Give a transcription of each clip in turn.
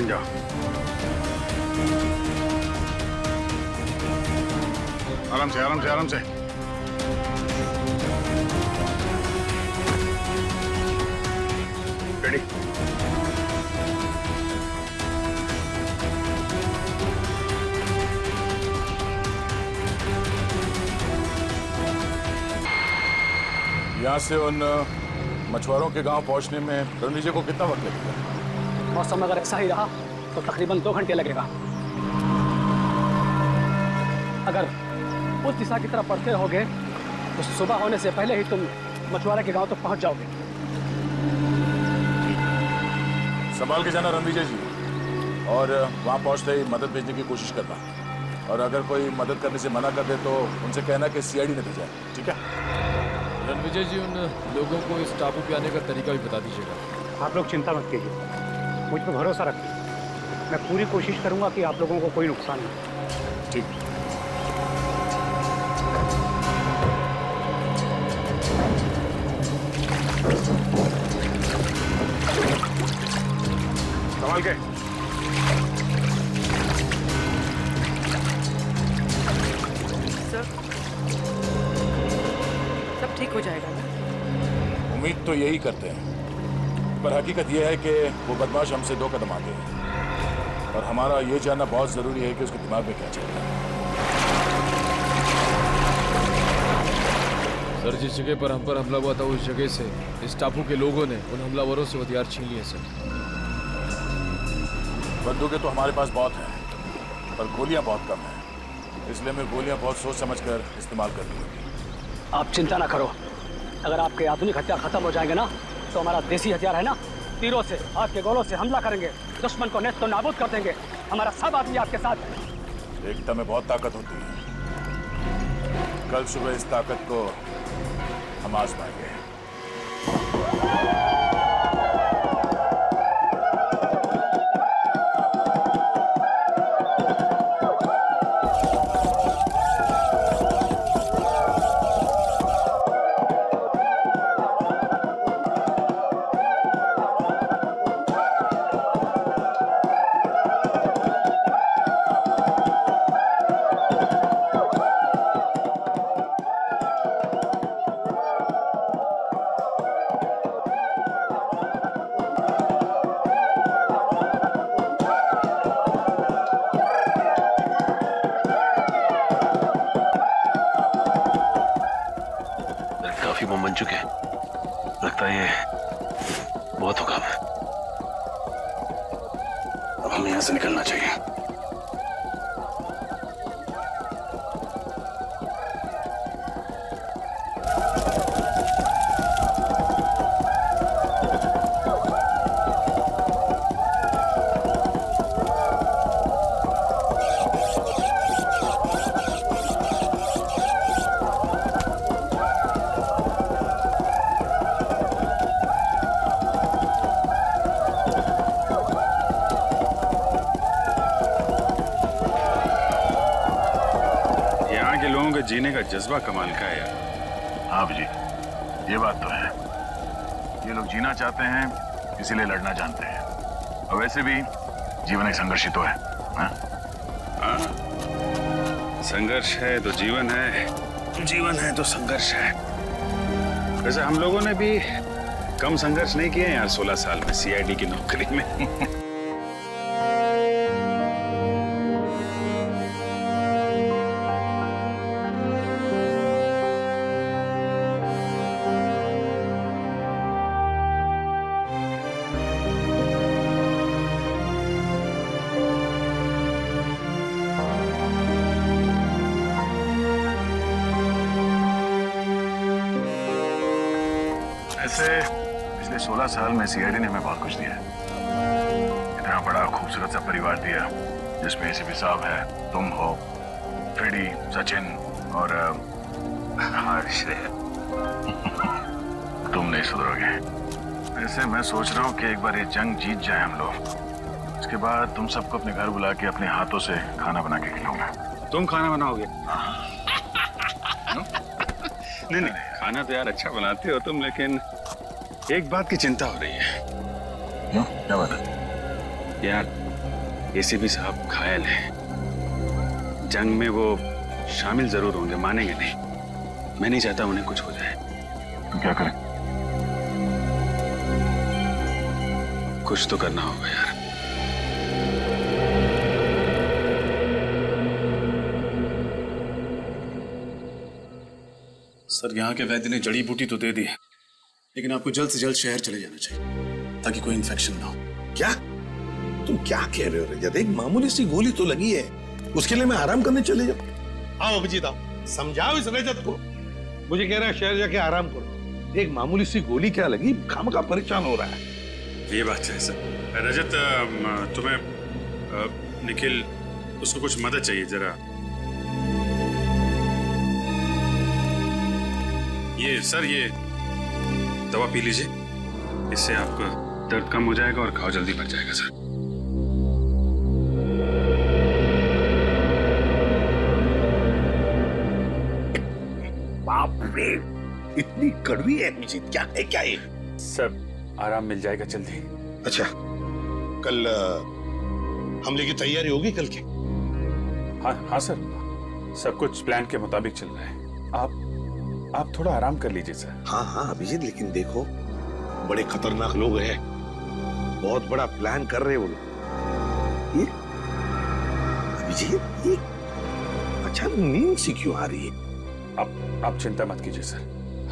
इन जाओ। आराम से आराम से आराम से। रेडी। यहाँ से उन मछुआरों के गांव पहुंचने में रणवीर जी को कितना वक्त लगेगा? मौसम अगर ऐसा ही रहा तो तकरीबन 2 घंटे लगेगा। अगर उस दिशा की तरफ बढ़ते रहोगे तो सुबह होने से पहले ही तुम मछुआरे के गांव तक पहुंच जाओगे। संभाल के जाना रणवीर जी, और वहां पहुंचते ही मदद भेजने की कोशिश करना, और अगर कोई मदद करने से मना कर दे तो उनसे कहना कि सीआईडी ने भेजा है, ठीक है? रणविजय जी, उन लोगों को इस टापू पे आने का तरीका भी बता दीजिएगा। आप लोग चिंता मत कीजिए, मुझ पर भरोसा रखिए। मैं पूरी कोशिश करूंगा कि आप लोगों को कोई नुकसान नहीं। ठीक। संभाल के। सर, सब ठीक हो जाएगा ना? उम्मीद तो यही करते हैं, पर हकीकत यह है कि वो बदमाश हमसे 2 कदम आगे है, और हमारा ये जानना बहुत जरूरी है कि उसके दिमाग में क्या चल रहा है। सर, जिस जगह पर हम पर हमला हुआ था उस जगह से इस टापू के लोगों ने उन हमलावरों से हथियार छीन लिए। सर, बंदूकें तो हमारे पास बहुत हैं, पर गोलियां बहुत कम हैं, इसलिए हमें गोलियां बहुत सोच समझकर इस्तेमाल करनी होगी। आप चिंता ना करो, अगर आपके आधुनिक हथियार खत्म हो जाएंगे ना तो हमारा देसी हथियार है ना, तीरों से, हाथ के गोलों से हमला करेंगे, दुश्मन को नेस्त नाबूद कर देंगे। हमारा सब आदमी आपके साथ है। एकता में बहुत ताकत होती है। कल सुबह इस ताकत को हम आजमाएंगे। बन चुके हैं, लगता है ये बहुत होगा। अब हमें यहां से निकलना चाहिए। जीने का जज्बा कमाल का है यार। हाँ जी, ये बात तो है। ये लोग जीना चाहते हैं, इसीलिए लड़ना जानते हैं। और वैसे भी जीवन एक संघर्ष ही तो है। हाँ? संघर्ष है तो जीवन है, जीवन है तो संघर्ष है। वैसे हम लोगों ने भी कम संघर्ष नहीं किए यार 16 साल में सीआईडी की नौकरी में। ऐसे पिछले 16 साल में सीआईडी ने हमें बहुत कुछ दिया है। इतना बड़ा खूबसूरत सा परिवार दिया जिसमें एसीपी साहब है, तुम हो, फ्रेडी, सचिन और हर्ष है। तुम नहीं सुधरोगे। ऐसे मैं सोच रहा हूँ कि एक बार ये जंग जीत जाए हम लोग, उसके बाद तुम सबको अपने घर बुला के अपने हाथों से खाना बना के खिलाऊंगा। तुम खाना बनाओगे? नहीं नहीं, खाना तो यार अच्छा बनाते हो तुम, लेकिन एक बात की चिंता हो रही है। क्या बात है? यार एसीपी साहब घायल हैं। जंग में वो शामिल जरूर होंगे, मानेंगे नहीं। मैं नहीं चाहता उन्हें कुछ हो जाए। तो क्या करें? कुछ तो करना होगा यार। सर, यहाँ के वैद्य ने जड़ी बूटी तो दे दी है, लेकिन आपको जल्द से जल्द शहर चले जाना चाहिए ताकि कोई इन्फेक्शन ना हो। क्या तुम क्या कह रहे हो रजत? एक मामूली सी गोली तो लगी है, उसके लिए मैं आराम करने चले जाऊं? आओ अभिजीत आओ, समझाओ इस रजत को। मुझे कह रहा है शहर जाके आराम करो। एक मामूली सी गोली क्या लगी, खामखा परेशान हो रहा है। ये बात है सर। रजत, तुम्हें निखिल, उसको कुछ मदद चाहिए जरा। ये सर, ये दवा पी लीजिए, इससे आपका दर्द कम हो जाएगा और घाव जल्दी भर जाएगा सर। बाप रे, इतनी कड़वी है अभिजीत, क्या है क्या ये? सर, आराम मिल जाएगा जल्दी। अच्छा, कल हमले की तैयारी होगी कल की? हाँ सर, सब कुछ प्लान के मुताबिक चल रहा है। आप थोड़ा आराम कर लीजिए सर। हाँ हाँ अभिजीत, लेकिन देखो बड़े खतरनाक लोग हैं, बहुत बड़ा प्लान कर रहे हैं वो लोग। ये अभिजीत, ये अचानक नींद सी क्यों आ रही है? आप चिंता मत कीजिए सर,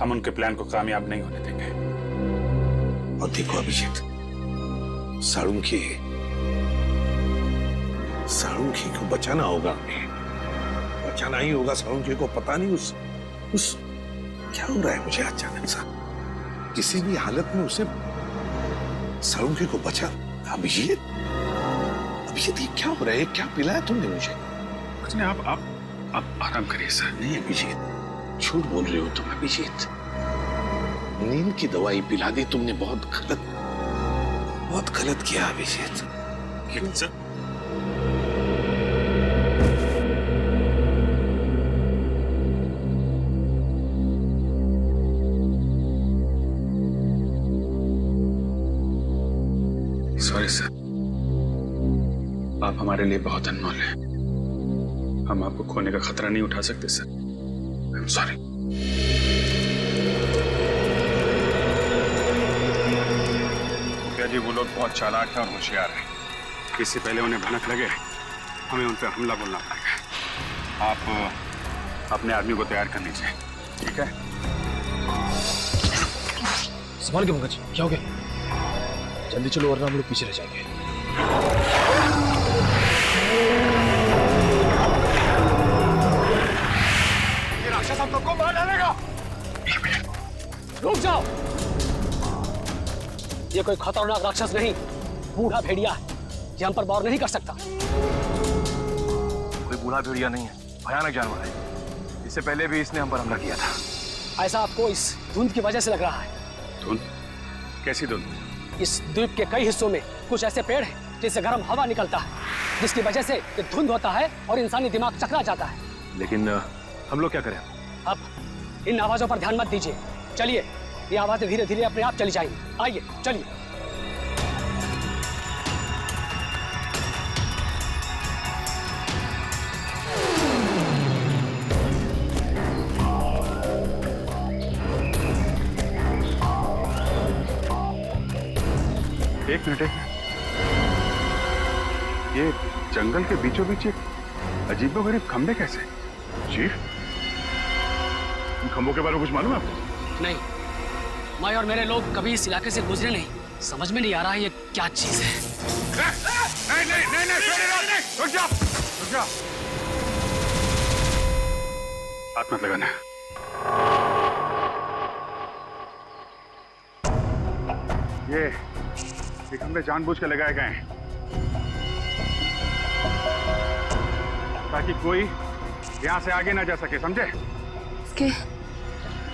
हम उनके प्लान को कामयाब नहीं होने देंगे। और देखो अभिजीत, साळुंखे को बचाना होगा हमें, बचाना ही होगा साळुंखे को। पता नहीं उस क्या हो रहा है मुझे अचानक सा, किसी भी हालत में उसे साळुंखे को बचा। अभिजीत ये क्या हो रहा है? क्या पिलाया तुमने मुझे? कुछ नहीं, आप आराम करिए सर। नहीं अभिजीत, झूठ बोल रहे हो तुम अभिजीत। नींद की दवाई पिला दी तुमने, बहुत गलत किया अभिजीत। लेकिन सर, सॉरी सर, आप हमारे लिए बहुत अनमोल हैं। हम आपको खोने का खतरा नहीं उठा सकते सर। I am sorry. जी, वो लोग बहुत चालाक हैं और होशियार हैं। इससे पहले उन्हें भनक लगे, हमें उन पर हमला बोलना पड़ेगा। आप अपने आदमी को तैयार कर लीजिए, ठीक है? संभाल के पंकज, क्या हो गया? जल्दी चलो वरना हम लोग पीछे रह जाएंगे। ये राक्षस हम लोग को मार डालेगा। रुक जाओ, ये कोई खतरनाक राक्षस नहीं, बूढ़ा भेड़िया है। ये हम पर वार नहीं कर सकता। कोई बूढ़ा भेड़िया नहीं है, भयानक जानवर है। इससे पहले भी इसने हम पर हमला किया था। ऐसा आपको इस धुंध की वजह से लग रहा है। धुंध? कैसी धुंध? इस द्वीप के कई हिस्सों में कुछ ऐसे पेड़ हैं जिससे गर्म हवा निकलता है, जिसकी वजह से ये धुंध होता है और इंसानी दिमाग चकरा जाता है। लेकिन हम लोग क्या करें? अब इन आवाजों पर ध्यान मत दीजिए, चलिए, ये आवाजें धीरे धीरे अपने आप चली जाएंगी। आइए चलिए। एक मिनट, ये जंगल के बीचों बीच एक अजीबोगरीब खंबे कैसे? चीफ, इन खंबों के बारे में कुछ मालूम है आपको? नहीं, मैं और मेरे लोग कभी इस इलाके से गुजरे नहीं, समझ में नहीं आ रहा है ये क्या चीज है। नहीं, रुक जा। हाथ मत लगाना। ये खंबे जानबूझ के लगाए गए हैं ताकि कोई यहाँ से आगे ना जा सके, समझे?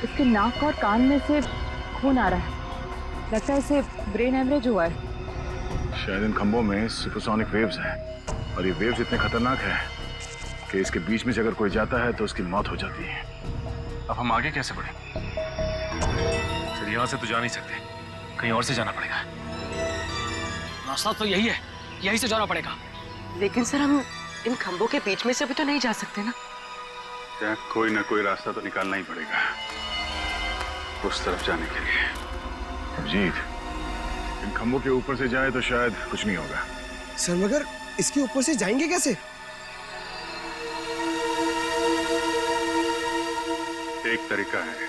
इसके नाक और कान में से खून आ रहा है, लगता है इसे ब्रेन हेमरेज हुआ है। शायद इन खंभों में सुपरसोनिक वेव्स हैं और ये वेव्स इतने खतरनाक हैं कि इसके बीच में से अगर कोई जाता है तो उसकी मौत हो जाती है। अब हम आगे कैसे बढ़ें? सर, यहाँ से तो जा नहीं सकते, कहीं और से जाना पड़ेगा। रास्ता तो यही है, यहीं से जाना पड़ेगा। लेकिन सर हम इन खंभों के बीच में से भी तो नहीं जा सकते ना। क्या कोई ना कोई रास्ता तो निकालना ही पड़ेगा उस तरफ जाने के लिए। अभिजीत, इन खंभों के ऊपर से जाए तो शायद कुछ नहीं होगा। सर मगर इसके ऊपर से जाएंगे कैसे? एक तरीका है।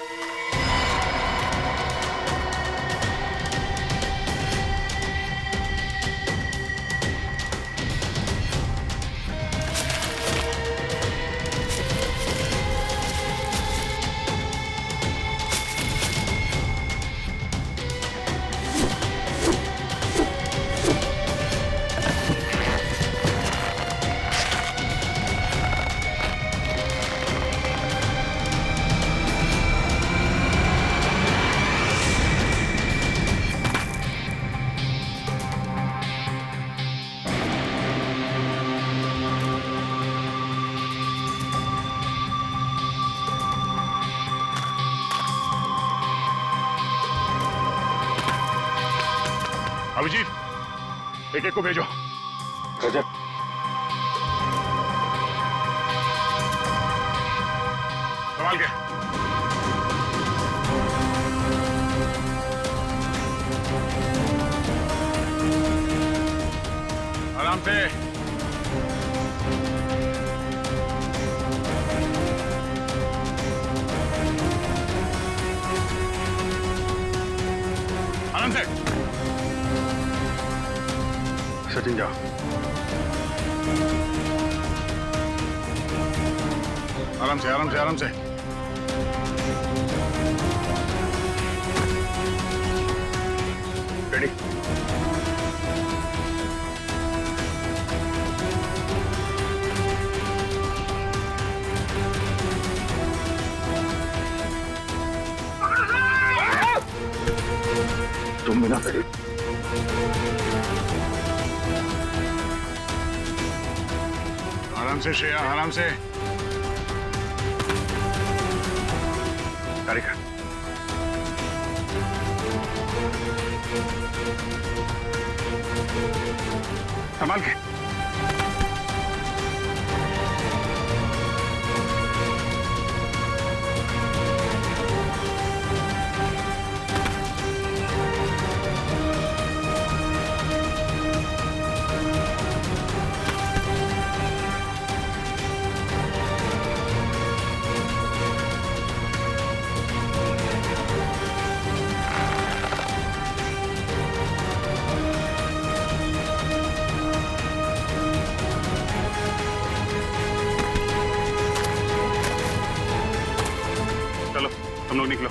अभिजीत, एक को भेजो। रजत, संभाल के। आराम से। आराम से। सचिन जाओ। आराम से, आराम से, आराम से। रेडी। तुम बिना रेडी। आराम से श्रेया, आराम से। तारिका, संभाल के। चलो तुम लोग निकलो।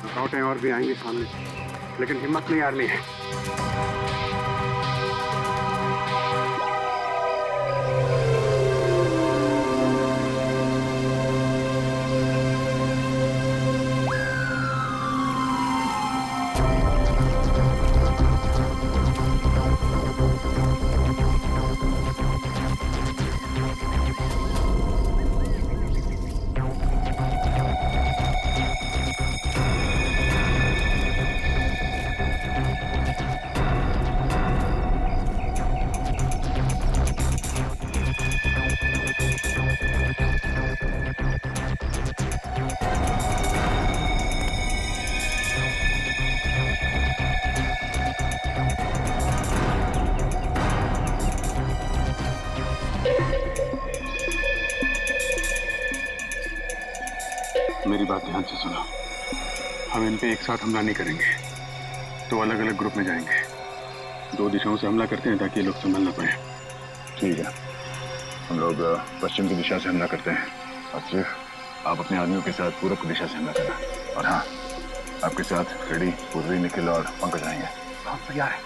रुकावटें और भी आएंगी सामने, लेकिन हिम्मत नहीं हारनी है। मेरी बात ध्यान से सुनो। हम इन पे एक साथ हमला नहीं करेंगे, तो अलग अलग ग्रुप में जाएंगे। 2 दिशाओं से हमला करते हैं ताकि ये लोग संभल ना पाए। ठीक है, हम लोग पश्चिम की दिशा से हमला करते हैं और सिर्फ आप अपने आदमियों के साथ पूरब की दिशा से हमला करना। और हाँ, आपके साथ फ्रेडी, पूर्वी, निखिल और पंकज आएंगे। हम तैयार हैं।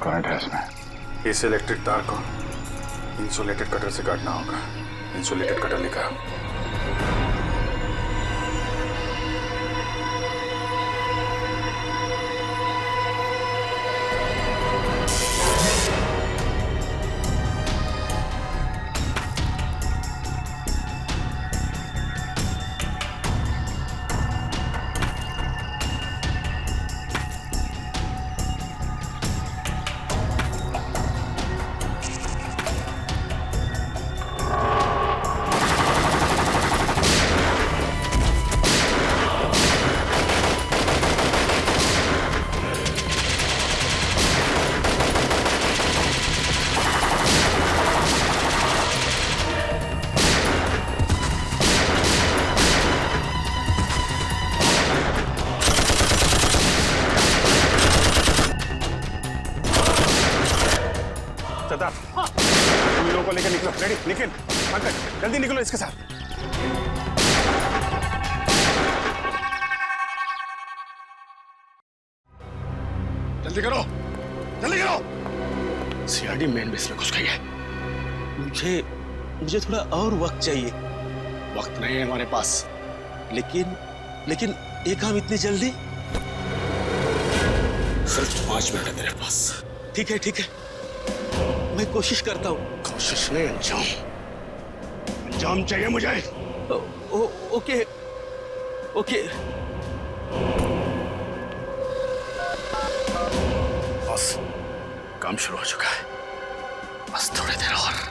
करंट है इसमें। इस इलेक्ट्रिक तार को इंसुलेटेड कटर से काटना होगा। इंसुलेटेड कटर लिखा। सरदार, उन लोगों को लेकर निकलो। रेडी, निखिल, पंकज, जल्दी निकलो इसके साथ। जल्दी करो, जल्दी करो। सीआरडी मेन बेस में घुस गई है। मुझे थोड़ा और वक्त चाहिए। वक्त नहीं है हमारे पास, लेकिन ये काम इतनी जल्दी? सिर्फ 5 मिनट है मेरे पास। ठीक है, मैं कोशिश करता हूँ। कोशिश नहीं, अंजाम चाहिए मुझे। ओके। बस, काम शुरू हो चुका है, बस थोड़ी देर और।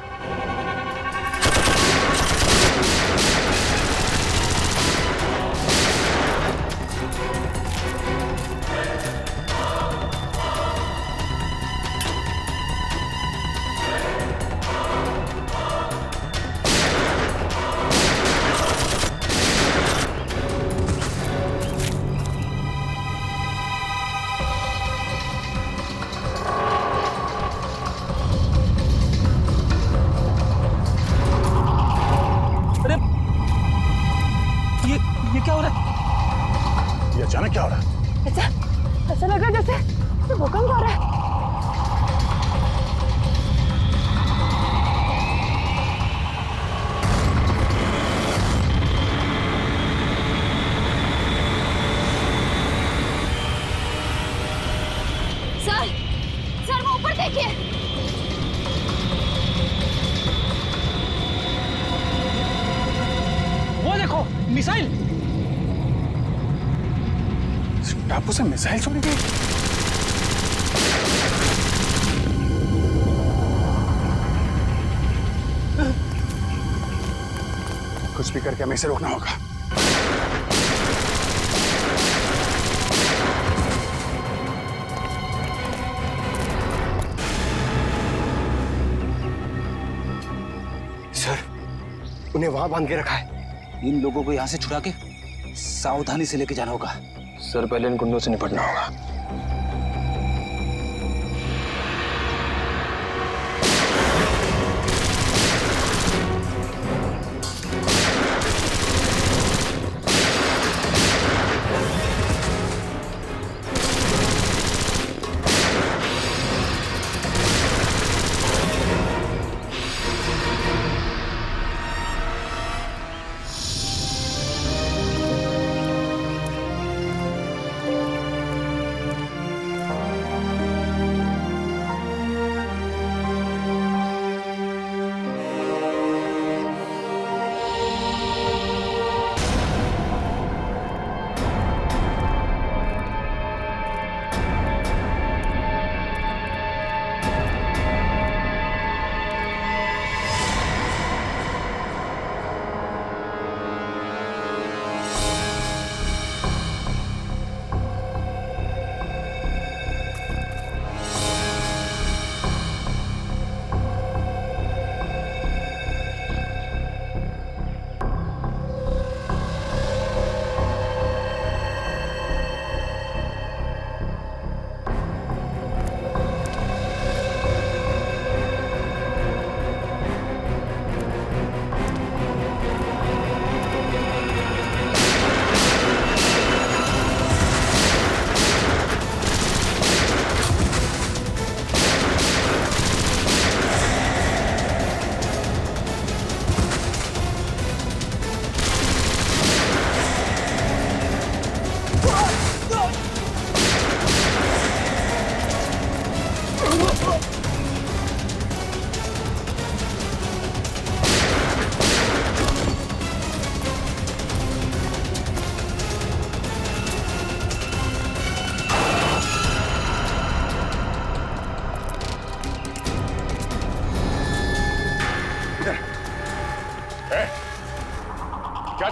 ये क्या हो रहा है? ये अचानक क्या हो रहा है? ऐसा लग रहा है जैसे भूकंप हो रहा है। सर वो ऊपर देखिए। वो देखो, मिसाइल। टापू से मिसाइल छोड़ी गई। कुछ भी करके हमें इसे रोकना होगा। सर, उन्हें वहां बांध के रखा है। इन लोगों को यहाँ से छुड़ा के सावधानी से लेके जाना होगा। सर, पहले इन गुंडों से निपटना होगा।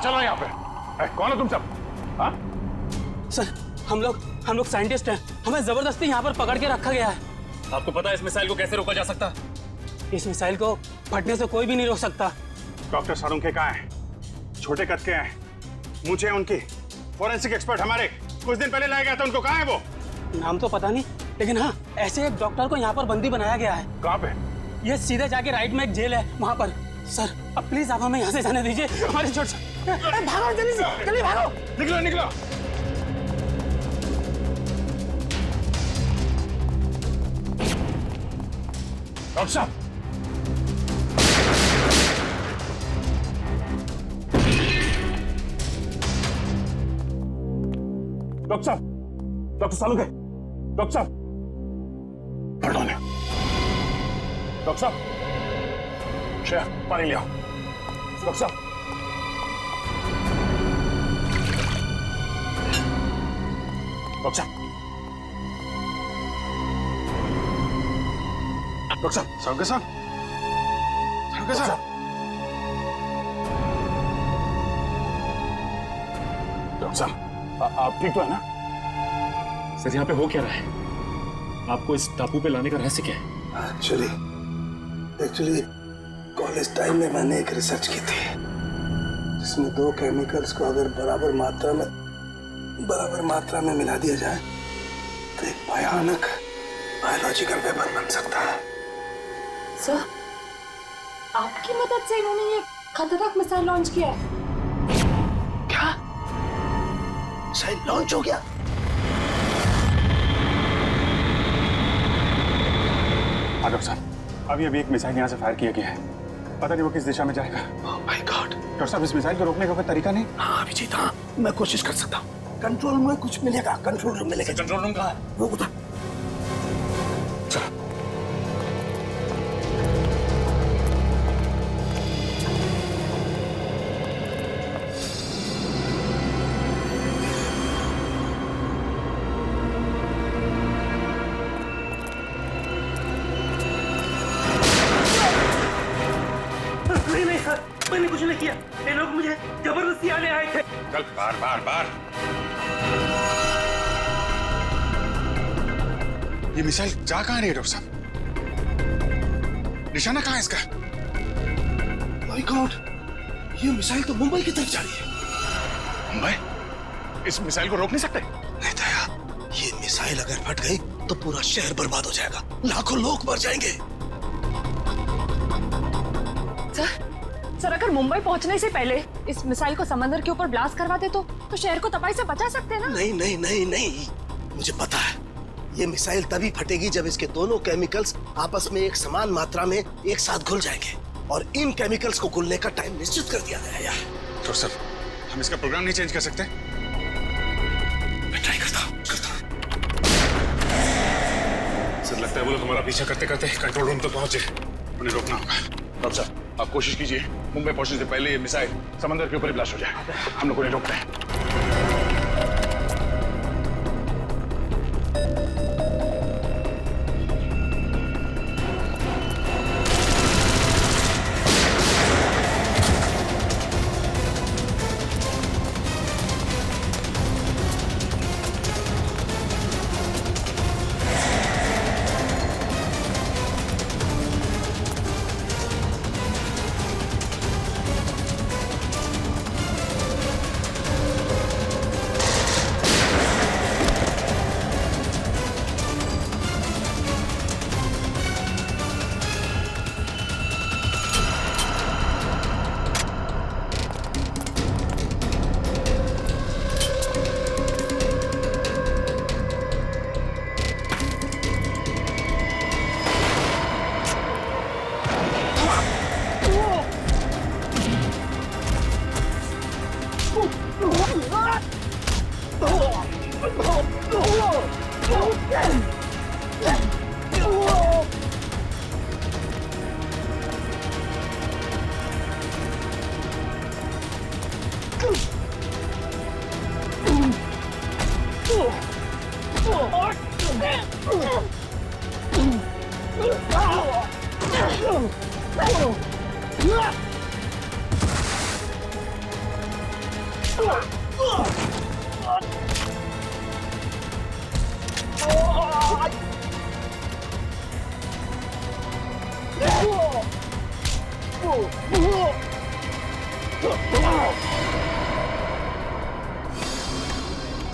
चलो यहाँ पे। कौन हो तुम सब? हाँ? सर हम लोग साइंटिस्ट हैं, हमें जबरदस्ती यहाँ पर पकड़ के रखा गया है। आपको पता है इस मिसाइल को कैसे रोका जा सकता? इस मिसाइल को फटने से कोई भी नहीं रोक सकता। डॉक्टर सारुंखे कहाँ हैं? छोटे कद के हैं, मुझे उनकी फोरेंसिक एक्सपर्ट हमारे कुछ दिन पहले लाया गया था, उनको कहाँ है वो? नाम तो पता नहीं, लेकिन हाँ ऐसे एक डॉक्टर को यहाँ पर बंदी बनाया गया है। कहाँ पे? ये सीधे जाके राइट में एक जेल है वहाँ पर। सर अब प्लीज आप हमें यहाँ से जाने दीजिए, हमारी चोट से। भागो जल्दी से, जल्दी भागो। निकलो निकलो। डॉक्टर साहब, डॉक्टर साहब, डॉक्टर सालुंखे, डॉक्टर साहब, पढ़ो ने। डॉक्टर साहब, श्रेया पानी ले आओ। डॉक्टर साहब, डॉक्टर साहब, डॉक्टर साहब, सारुंखे साहब, सारुंखे साहब, डॉक्टर साहब, आप ठीक तो है ना? सर यहाँ पे हो क्या रहा है? आपको इस टापू पे लाने का रहस्य क्या है? एक्चुअली कॉलेज टाइम में मैंने एक रिसर्च की थी जिसमें दो केमिकल्स को अगर बराबर मात्रा में मिला दिया जाए तो एक भयानक बायोलॉजिकल वेपन बन सकता है। सर आपकी मदद से इन्होंने ये खतरनाक मिसाइल लॉन्च किया है। क्या मिसाइल लॉन्च हो गया? हाँ डॉक्टर साहब, अभी एक मिसाइल यहाँ से फायर किया गया है, पता नहीं वो किस दिशा में जाएगा। Oh my God. डॉक्टर साहब इस मिसाइल को रोकने का कोई तरीका नहीं? हाँ अभिजीत, हाँ मैं कोशिश कर सकता हूँ। कंट्रोल में कुछ मिलेगा, कंट्रोल रूम मिलेगा। कंट्रोल रूम कहाँ है? वो उधर। चलो। नहीं सर, मैंने कुछ नहीं किया, ये लोग मुझे जबरदस्ती आने आए थे। चल बार बार बार। ये मिसाइल जा कहाँ रही है डॉक्टर साहब? निशाना कहाँ है इसका? माय गॉड, ये मिसाइल तो मुंबई की तरफ जा रही है। मुंबई? इस मिसाइल को रोक नहीं सकते? नहीं दया, ये मिसाइल अगर फट गई तो पूरा शहर बर्बाद हो जाएगा, लाखों लोग मर जाएंगे। सर अगर मुंबई पहुंचने से पहले इस मिसाइल को समंदर के ऊपर ब्लास्ट करवा दे तो शहर को तबाही से बचा सकते हैं ना? नहीं नहीं नहीं नहीं, मुझे पता है ये मिसाइल तभी फटेगी जब इसके दोनों केमिकल्स आपस में एक समान मात्रा में एक साथ घुल जाएंगे, और इन केमिकल्स को घुलने का टाइम निश्चित कर दिया गया है। डॉक्टर साहब, हम इसका प्रोग्राम नहीं चेंज कर सकते? मैं ट्राई करता हूँ। सर लगता है वो लोग हमारा पीछा करते करते कंट्रोल रूम तक पहुंचे, उन्हें रोकना होगा। डॉक्टर साहब, आप कोशिश कीजिए मुंबई पहुंचने से पहले ये मिसाइल समंदर के ऊपर ही ब्लास्ट हो जाए। हम लोग उन्हें रोकते हैं।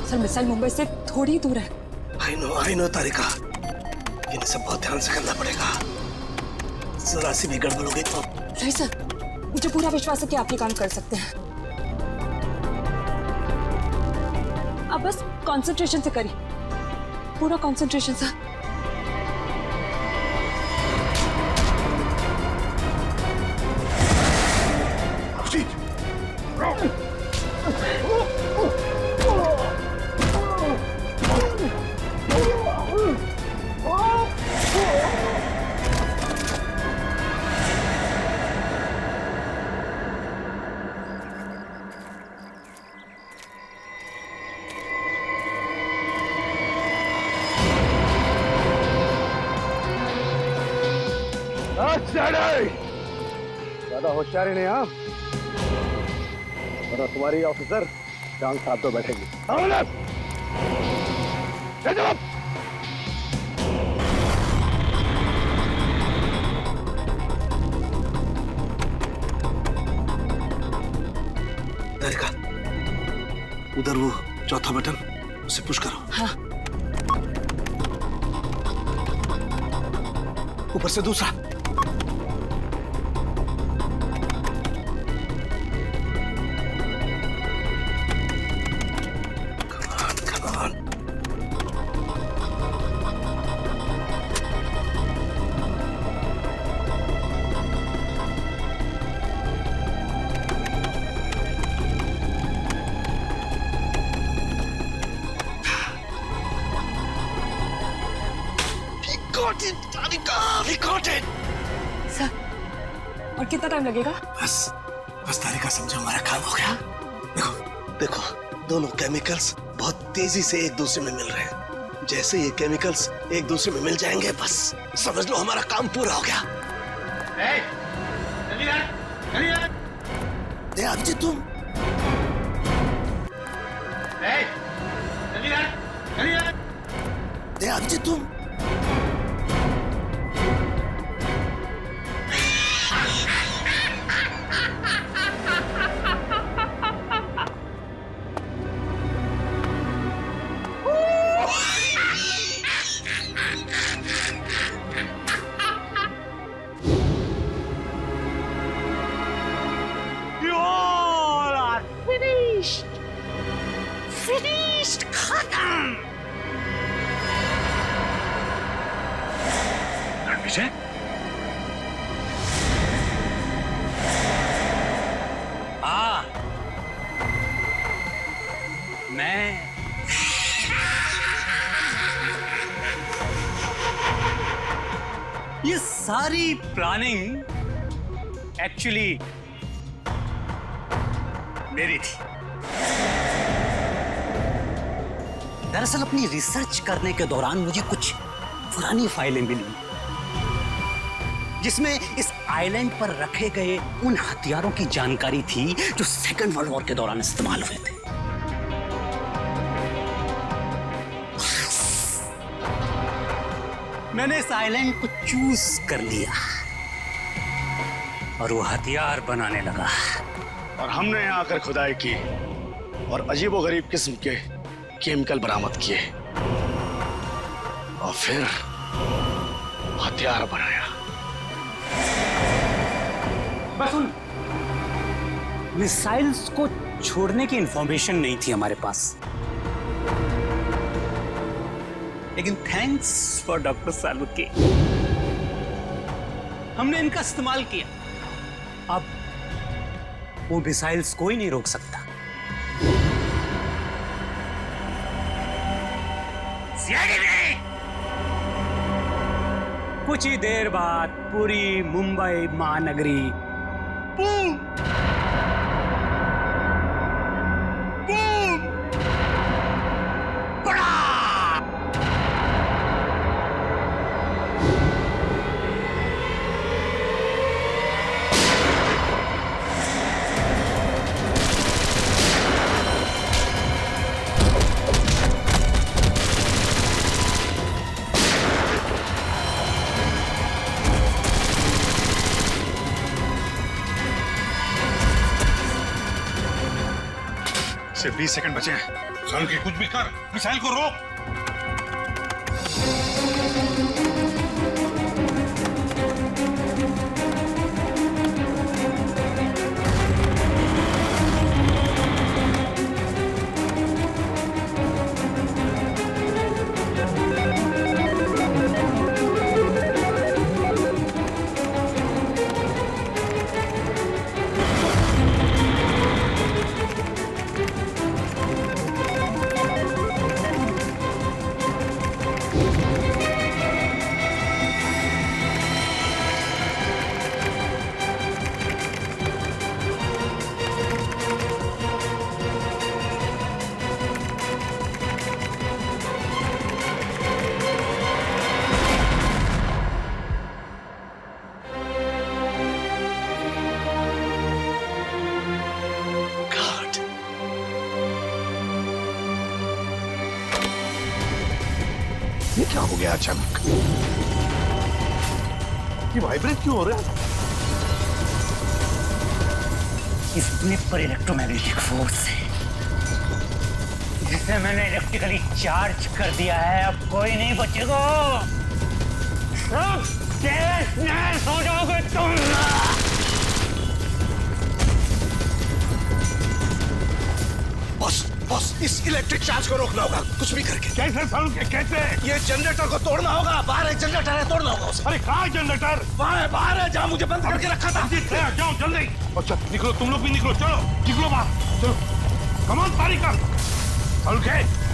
सर मिसाइल मुंबई से थोड़ी ही दूर है। आई नो तारिका, लेकिन इसे बहुत ध्यान से करना पड़ेगा। जरा सी भी गड़बड़ हो गई तो। नहीं सर, मुझे पूरा विश्वास है कि आप ये काम कर सकते हैं। आप बस कंसंट्रेशन से करिए, पूरा कंसंट्रेशन सर। ज्यादा होशियारी नहीं आप, और तुम्हारी ऑफिसर जान साहब तो बैठेगी। तारिका, उधर वो चौथा बटन, उसे पुश करो। हाँ। ऊपर से दूसरा। सर, और कितना टाइम लगेगा? बस तारिका, समझो हमारा काम हो गया। देखो, दोनों केमिकल्स बहुत तेजी से एक दूसरे में मिल रहे हैं। जैसे ये केमिकल्स एक दूसरे में मिल जाएंगे, बस समझ लो हमारा काम पूरा हो गया। अभिजीत, तुम अभिजीत, तुम फिनिश्ड, खत्म। रणविजय, ये सारी प्लानिंग एक्चुअली मेरी थी। दरअसल अपनी रिसर्च करने के दौरान मुझे कुछ पुरानी फाइलें मिली जिसमें इस आइलैंड पर रखे गए उन हथियारों की जानकारी थी जो सेकेंड वर्ल्ड वॉर के दौरान इस्तेमाल हुए थे। मैंने इस आइलैंड को चूज कर लिया और वो हथियार बनाने लगा। और हमने यहाँ आकर खुदाई की और अजीबोगरीब किस्म के केमिकल बरामद किए और फिर हथियार बनाया। बस उन मिसाइल्स को छोड़ने की इंफॉर्मेशन नहीं थी हमारे पास, लेकिन थैंक्स फॉर डॉक्टर सालुके, हमने इनका इस्तेमाल किया। अब वो मिसाइल्स कोई नहीं रोक सकता। कुछ ही देर बाद पूरी मुंबई महानगरी बूम बूम बड़ा सिर्फ 20 सेकंड बचे हैं। सालुंखे कुछ भी कर, मिसाइल को रोक। ये क्या हो गया अचानक? ये वाइब्रेट क्यों हो रहा है? इसमें पर इलेक्ट्रोमैग्नेटिक फोर्स है जिसे मैंने इलेक्ट्रिकली चार्ज कर दिया है। अब कोई नहीं बचेगा, सब तहस-नहस हो जाओगे तुम। बॉस, इस इलेक्ट्रिक चार्ज को रोकना होगा, कुछ भी करके। कैसे सालुंखे, कैसे? ये जनरेटर को तोड़ना होगा। बाहर एक जनरेटर है, तोड़ना होगा उसे। अरे कहाँ है जनरेटर? वहाँ है, बाहर है, जहाँ मुझे बंद करके रखा था। जाओ जल्दी। अच्छा निकलो, तुम लोग भी निकलो, चलो निकलो बाहर, चलो कमान पारी कर। Salunkhe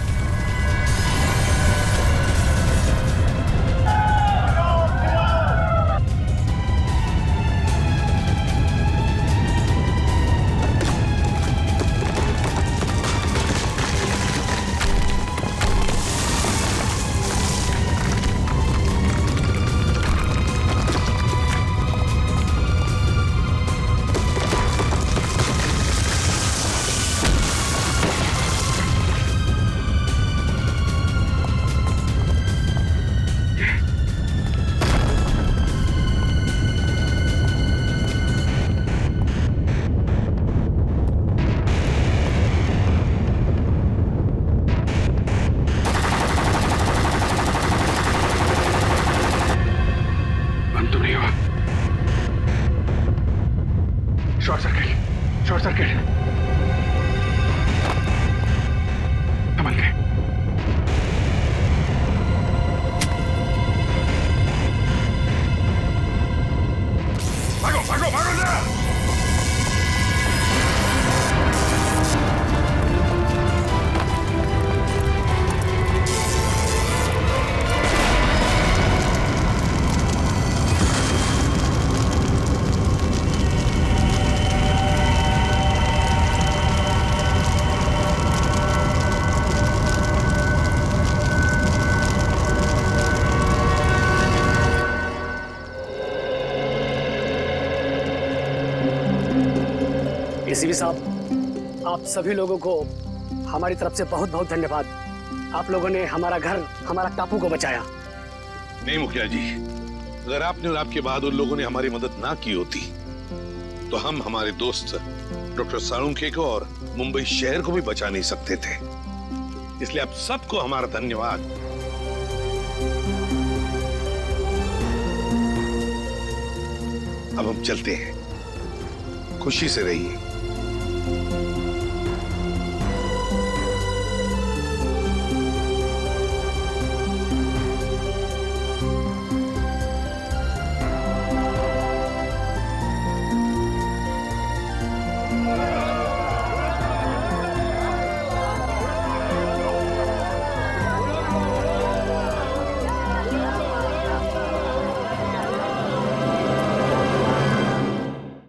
short circuit. संभल के। भागो भागो भागो जरा। एसीपी साहब, आप सभी लोगों को हमारी तरफ से बहुत बहुत धन्यवाद। आप लोगों ने हमारा घर, हमारा टापू को बचाया। नहीं मुखिया जी, अगर आपने और आपके बहादुर लोगों ने हमारी मदद ना की होती तो हम हमारे दोस्त डॉक्टर सालुंखे को और मुंबई शहर को भी बचा नहीं सकते थे। इसलिए आप सबको हमारा धन्यवाद। अब हम चलते हैं, खुशी से रहिए।